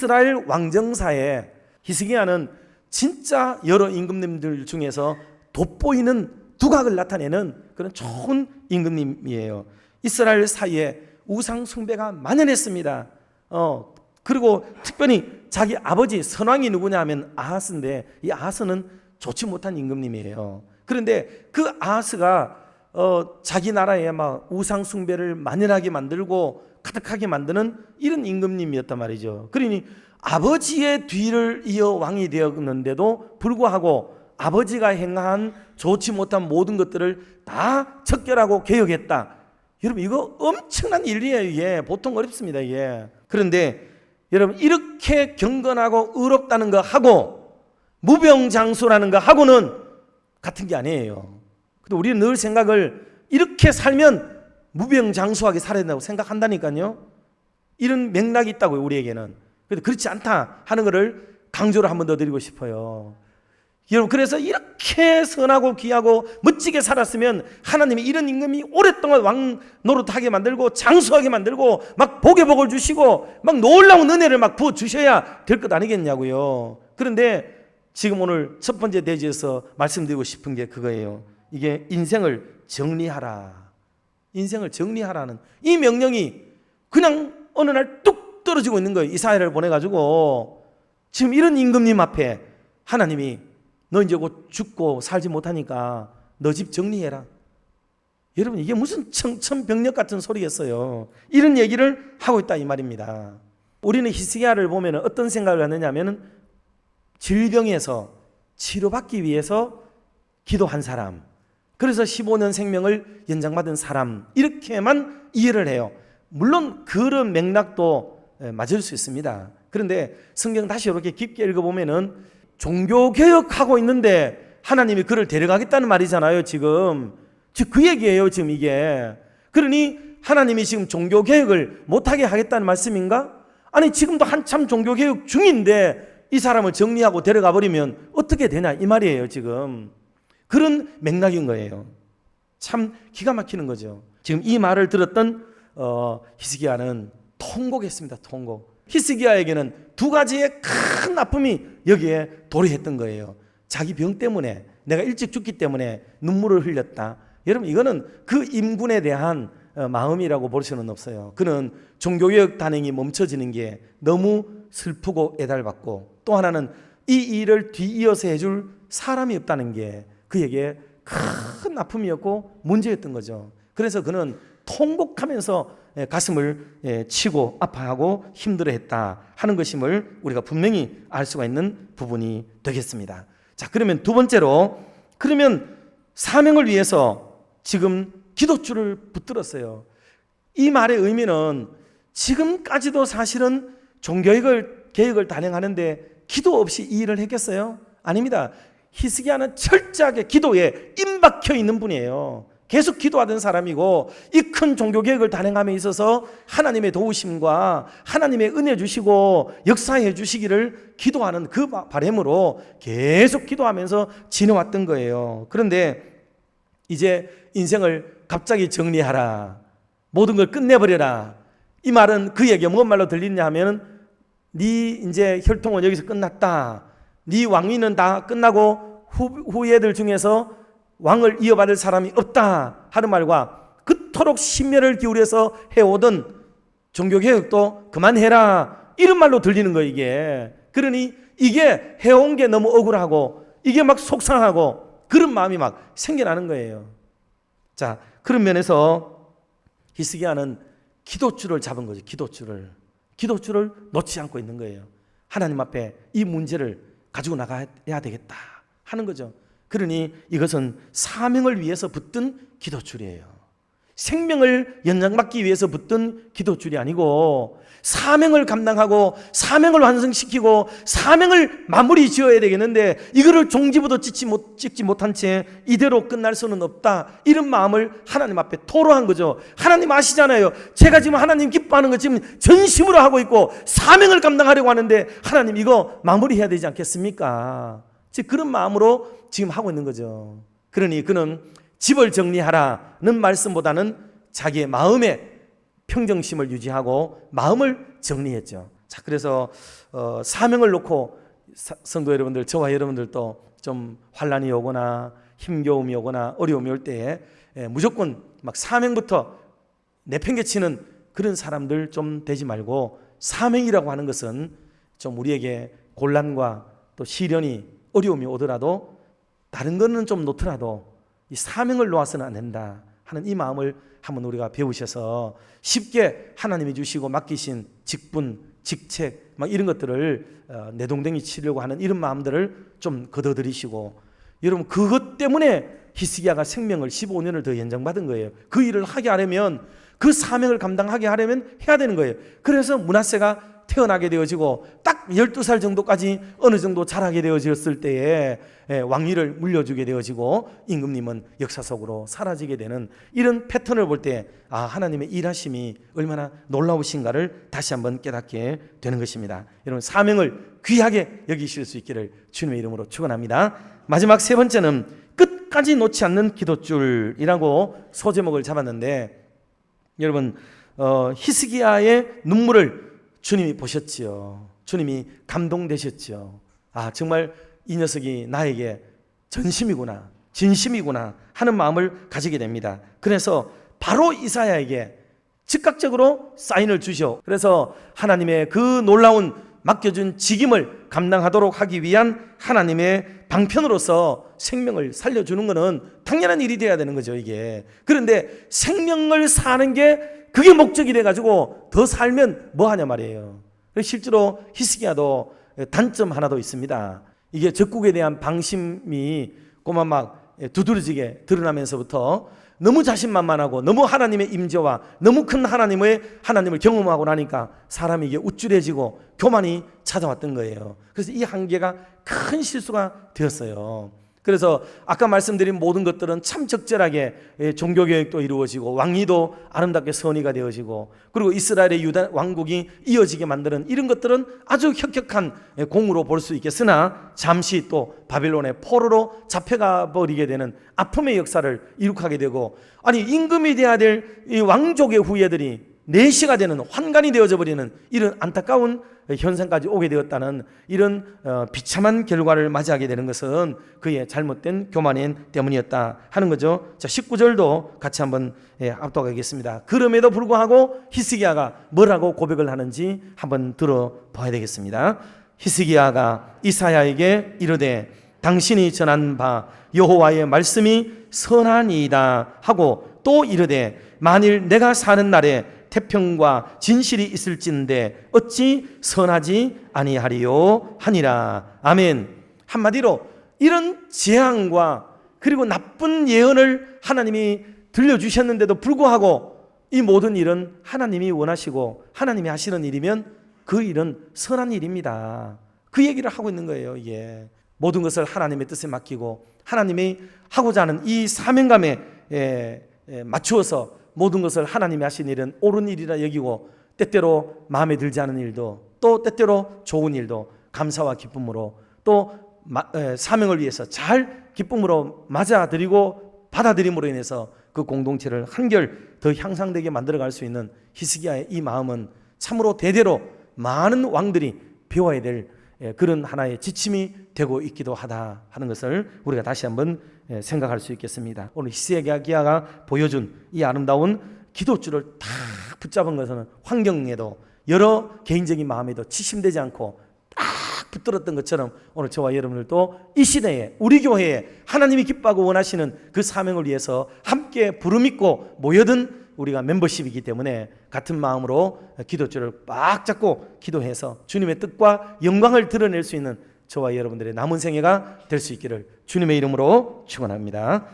이스라엘 왕정사에 히스기야는 진짜 여러 임금님들 중에서 돋보이는 두각을 나타내는 그런 좋은 임금님이에요. 이스라엘 사이에 우상 숭배가 만연했습니다. 그리고 특별히 자기 아버지 선왕이 누구냐 하면 아하스인데, 이 아하스는 좋지 못한 임금님이에요. 그런데 그 아하스가 자기 나라에 막 우상 숭배를 만연하게 만들고 가득하게 만드는 이런 임금님이었단 말이죠. 그러니 아버지의 뒤를 이어 왕이 되었는데도 불구하고 아버지가 행한 좋지 못한 모든 것들을 다 척결하고 개혁했다. 여러분, 이거 엄청난 일이에요. 이게 보통 어렵습니다. 이게. 그런데 여러분, 이렇게 경건하고 의롭다는 거 하고 무병장수라는 거 하고는 같은 게 아니에요. 근데 우리는 늘 생각을 이렇게 살면 무병장수하게 살아야 된다고 생각한다니까요. 이런 맥락이 있다고요, 우리에게는. 그런데 그렇지 않다 하는 것을 강조를 한 번 더 드리고 싶어요. 여러분, 그래서 이렇게 선하고 귀하고 멋지게 살았으면 하나님이 이런 임금이 오랫동안 왕 노릇하게 만들고 장수하게 만들고 막 복에 복을 주시고 막 놀라운 은혜를 막 부어주셔야 될 것 아니겠냐고요. 그런데 지금 오늘 첫 번째 대지에서 말씀드리고 싶은 게 그거예요. 이게 인생을 정리하라. 인생을 정리하라는 이 명령이 그냥 어느 날 뚝 떨어지고 있는 거예요. 이사야를 보내가지고 지금 이런 임금님 앞에 하나님이 너 이제 곧 죽고 살지 못하니까 너 집 정리해라. 여러분, 이게 무슨 청천벽력 같은 소리겠어요. 이런 얘기를 하고 있다 이 말입니다. 우리는 히스기야를 보면 어떤 생각을 하느냐 하면 질병에서 치료받기 위해서 기도한 사람, 그래서 15년 생명을 연장받은 사람, 이렇게만 이해를 해요. 물론 그런 맥락도 맞을 수 있습니다. 그런데 성경 다시 이렇게 깊게 읽어보면은 종교개혁하고 있는데 하나님이 그를 데려가겠다는 말이잖아요. 지금 그 얘기예요. 지금 이게. 그러니 하나님이 지금 종교개혁을 못하게 하겠다는 말씀인가? 아니, 지금도 한참 종교개혁 중인데 이 사람을 정리하고 데려가 버리면 어떻게 되냐 이 말이에요. 지금 그런 맥락인 거예요. 참 기가 막히는 거죠. 지금 이 말을 들었던 히스기야는 통곡했습니다. 통곡. 히스기야에게는 두 가지의 큰 아픔이 여기에 도래했던 거예요. 자기 병 때문에, 내가 일찍 죽기 때문에 눈물을 흘렸다. 여러분, 이거는 그 임군에 대한 마음이라고 볼 수는 없어요. 그는 종교개혁 단행이 멈춰지는 게 너무 슬프고 애달받고, 또 하나는 이 일을 뒤이어서 해줄 사람이 없다는 게 그에게 큰 아픔이었고 문제였던 거죠. 그래서 그는 통곡하면서 가슴을 치고 아파하고 힘들어했다 하는 것임을 우리가 분명히 알 수가 있는 부분이 되겠습니다. 자, 그러면 두 번째로, 그러면 사명을 위해서 지금 기도줄을 붙들었어요. 이 말의 의미는 지금까지도 사실은 종교개혁을 단행하는데 기도 없이 이 일을 했겠어요? 아닙니다. 히스기야는 철저하게 기도에 임박혀 있는 분이에요. 계속 기도하던 사람이고, 이 큰 종교개혁을 단행함에 있어서 하나님의 도우심과 하나님의 은혜 주시고 역사해 주시기를 기도하는 그 바람으로 계속 기도하면서 지내왔던 거예요. 그런데 이제 인생을 갑자기 정리하라, 모든 걸 끝내버려라, 이 말은 그에게 뭔 말로 들리냐 하면 네 이제 혈통은 여기서 끝났다, 네 왕위는 다 끝나고 후예들 중에서 왕을 이어받을 사람이 없다 하는 말과, 그토록 심혈을 기울여서 해오던 종교개혁도 그만해라, 이런 말로 들리는 거예요. 이게. 그러니 이게 해온 게 너무 억울하고 이게 막 속상하고 그런 마음이 막 생겨나는 거예요. 자, 그런 면에서 히스기야는 기도줄을 잡은 거죠. 기도줄을 놓지 않고 있는 거예요. 하나님 앞에 이 문제를 가지고 나가야 되겠다 하는 거죠. 그러니 이것은 사명을 위해서 붙든 기도줄이에요. 생명을 연장받기 위해서 붙든 기도줄이 아니고, 사명을 감당하고 사명을 완성시키고 사명을 마무리 지어야 되겠는데 이거를 종지부도 찍지 못한 채 이대로 끝날 수는 없다, 이런 마음을 하나님 앞에 토로한 거죠. 하나님 아시잖아요. 제가 지금 하나님 기뻐하는 거 지금 전심으로 하고 있고 사명을 감당하려고 하는데 하나님 이거 마무리해야 되지 않겠습니까? 즉 그런 마음으로 지금 하고 있는 거죠. 그러니 그는 집을 정리하라는 말씀보다는 자기의 마음의 평정심을 유지하고 마음을 정리했죠. 자, 그래서 사명을 놓고 성도 여러분들, 저와 여러분들도 좀 환난이 오거나 힘겨움이 오거나 어려움이 올 때에 무조건 막 사명부터 내팽개치는 그런 사람들 좀 되지 말고, 사명이라고 하는 것은 좀 우리에게 곤란과 또 시련이 어려움이 오더라도 다른 거는 좀 놓더라도 이 사명을 놓아서는 안 된다 하는 이 마음을 한번 우리가 배우셔서 쉽게 하나님이 주시고 맡기신 직분, 직책 막 이런 것들을 내동댕이 치려고 하는 이런 마음들을 좀 걷어들이시고, 여러분 그것 때문에 히스기야가 생명을 15년을 더 연장받은 거예요. 그 일을 하게 하려면, 그 사명을 감당하게 하려면 해야 되는 거예요. 그래서 므낫세가 태어나게 되어지고 딱 12살 정도까지 어느 정도 자라게 되어졌을 때에 왕위를 물려주게 되어지고 임금님은 역사 속으로 사라지게 되는 이런 패턴을 볼 때 하나님의 일하심이 얼마나 놀라우신가를 다시 한번 깨닫게 되는 것입니다. 여러분 사명을 귀하게 여기실 수 있기를 주님의 이름으로 축원합니다. 마지막 세 번째는 끝까지 놓지 않는 기도줄이라고 소제목을 잡았는데, 여러분 히스기야의 눈물을 주님이 보셨지요. 주님이 감동되셨지요. 정말 이 녀석이 나에게 전심이구나, 진심이구나 하는 마음을 가지게 됩니다. 그래서 바로 이사야에게 즉각적으로 사인을 주셔. 그래서 하나님의 그 놀라운 맡겨준 직임을 감당하도록 하기 위한 하나님의 방편으로서 생명을 살려주는 것은 당연한 일이 돼야 되는 거죠, 이게. 그런데 생명을 사는 게 그게 목적이 돼가지고 더 살면 뭐 하냐 말이에요. 실제로 히스기야도 단점 하나도 있습니다. 이게 적국에 대한 방심이 꼬마 막 두드러지게 드러나면서부터 너무 자신만만하고 너무 하나님의 임재와 너무 큰 하나님을 경험하고 나니까 사람이 이게 우쭐해지고 교만이 찾아왔던 거예요. 그래서 이 한계가 큰 실수가 되었어요. 그래서 아까 말씀드린 모든 것들은 참 적절하게 종교개혁도 이루어지고 왕위도 아름답게 선의가 되어지고, 그리고 이스라엘의 유다 왕국이 이어지게 만드는 이런 것들은 아주 혁혁한 공으로 볼 수 있겠으나, 잠시 또 바빌론의 포로로 잡혀가 버리게 되는 아픔의 역사를 이룩하게 되고, 임금이 되어야 될 이 왕족의 후예들이 내시가 되는 환관이 되어져 버리는 이런 안타까운 현상까지 오게 되었다는 이런 비참한 결과를 맞이하게 되는 것은 그의 잘못된 교만 때문이었다 하는 거죠. 자, 19절도 같이 한번 압도하겠습니다. 그럼에도 불구하고 히스기야가 뭐라고 고백을 하는지 한번 들어봐야 되겠습니다. 히스기야가 이사야에게 이르되 당신이 전한 바 여호와의 말씀이 선하니이다 하고, 또 이르되 만일 내가 사는 날에 태평과 진실이 있을진데 어찌 선하지 아니하리요 하니라. 아멘. 한마디로 이런 재앙과 그리고 나쁜 예언을 하나님이 들려주셨는데도 불구하고 이 모든 일은 하나님이 원하시고 하나님이 하시는 일이면 그 일은 선한 일입니다. 그 얘기를 하고 있는 거예요. 이게 모든 것을 하나님의 뜻에 맡기고 하나님이 하고자 하는 이 사명감에 맞추어서 모든 것을 하나님이 하신 일은 옳은 일이라 여기고, 때때로 마음에 들지 않은 일도, 또 때때로 좋은 일도 감사와 기쁨으로, 또 사명을 위해서 잘 기쁨으로 맞아들이고 받아들임으로 인해서 그 공동체를 한결 더 향상되게 만들어갈 수 있는 히스기야의 이 마음은 참으로 대대로 많은 왕들이 배워야 될 그런 하나의 지침이 되고 있기도 하다 하는 것을 우리가 다시 한번 생각할 수 있겠습니다. 오늘 히스기야가 보여준 이 아름다운 기도줄을 다 붙잡은 것은 환경에도 여러 개인적인 마음에도 치심되지 않고 딱 붙들었던 것처럼 오늘 저와 여러분들도 이 시대에 우리 교회에 하나님이 기뻐하고 원하시는 그 사명을 위해서 함께 부름입고 모여든 우리가 멤버십이기 때문에 같은 마음으로 기도줄을 꽉 잡고 기도해서 주님의 뜻과 영광을 드러낼 수 있는 저와 여러분들의 남은 생애가 될 수 있기를 주님의 이름으로 축원합니다.